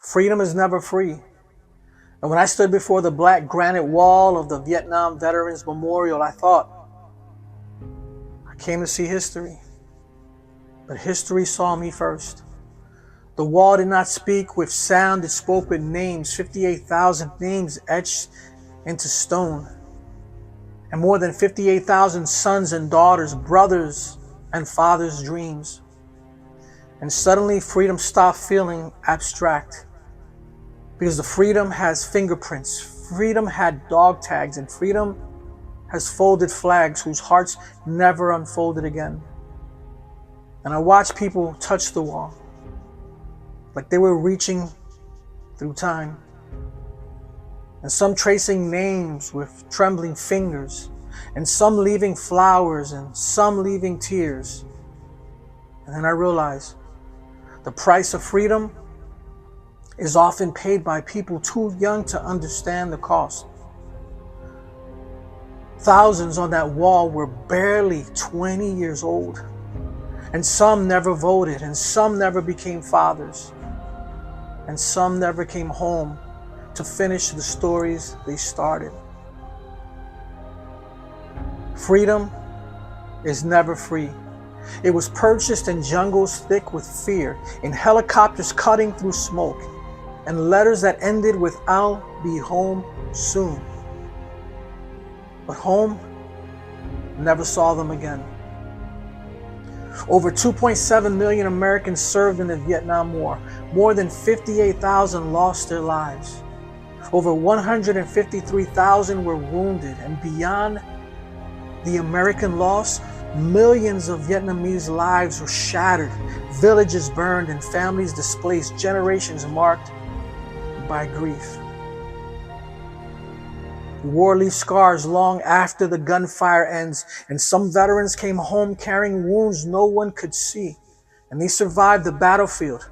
Freedom is never free. And when I stood before the black granite wall of the Vietnam Veterans Memorial, I thought, I came to see history. But history saw me first. The wall did not speak with sound, it spoke with names, 58,000 names etched into stone. And more than 58,000 sons and daughters, brothers and fathers' dreams. And suddenly freedom stopped feeling abstract. Because the freedom has fingerprints, freedom had dog tags, and freedom has folded flags whose hearts never unfolded again. And I watched people touch the wall, like they were reaching through time. And some tracing names with trembling fingers, and some leaving flowers, and some leaving tears. And then I realized the price of freedom is often paid by people too young to understand the cost. Thousands on that wall were barely 20 years old, and some never voted, and some never became fathers, and some never came home to finish the stories they started. Freedom is never free. It was purchased in jungles thick with fear, in helicopters cutting through smoke, and letters that ended with "I'll be home soon." But home never saw them again. Over 2.7 million Americans served in the Vietnam War. More than 58,000 lost their lives. Over 153,000 were wounded, and beyond the American loss, millions of Vietnamese lives were shattered, villages burned, and families displaced, generations marked by grief. The war leaves scars long after the gunfire ends, and some veterans came home carrying wounds no one could see, and they survived the battlefield,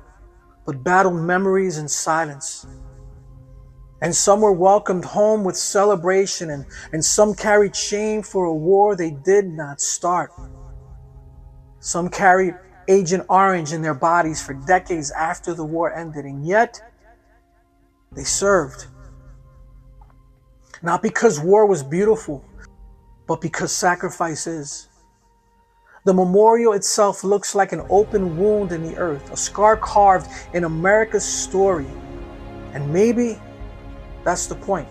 but battled memories in silence. And some were welcomed home with celebration, and some carried shame for a war they did not start. Some carried Agent Orange in their bodies for decades after the war ended, and yet they served. Not because war was beautiful, but because sacrifice is. The memorial itself looks like an open wound in the earth, a scar carved in America's story. And maybe that's the point,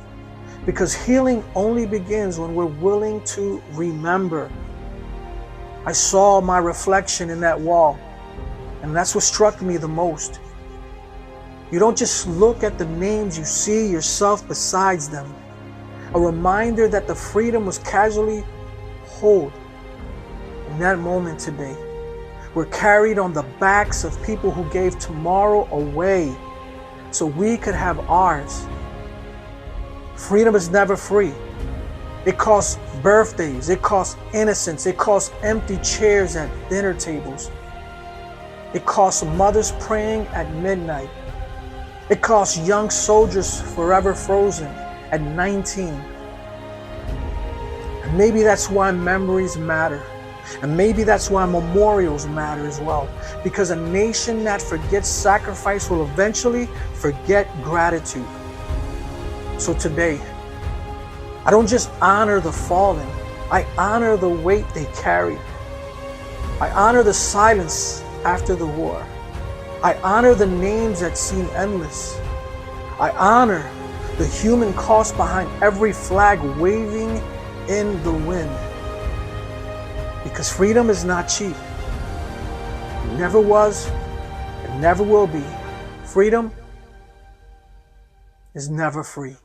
because healing only begins when we're willing to remember. I saw my reflection in that wall, and that's what struck me the most. You don't just look at the names, you see yourself besides them. A reminder that the freedom was casually held in that moment today. We're carried on the backs of people who gave tomorrow away so we could have ours. Freedom is never free. It costs birthdays, it costs innocence, it costs empty chairs at dinner tables. It costs mothers praying at midnight. It costs young soldiers forever frozen at 19. And maybe that's why memories matter. And maybe that's why memorials matter as well. Because a nation that forgets sacrifice will eventually forget gratitude. So today, I don't just honor the fallen, I honor the weight they carried. I honor the silence after the war. I honor the names that seem endless. I honor the human cost behind every flag waving in the wind. Because freedom is not cheap. It never was, it never will be. Freedom is never free.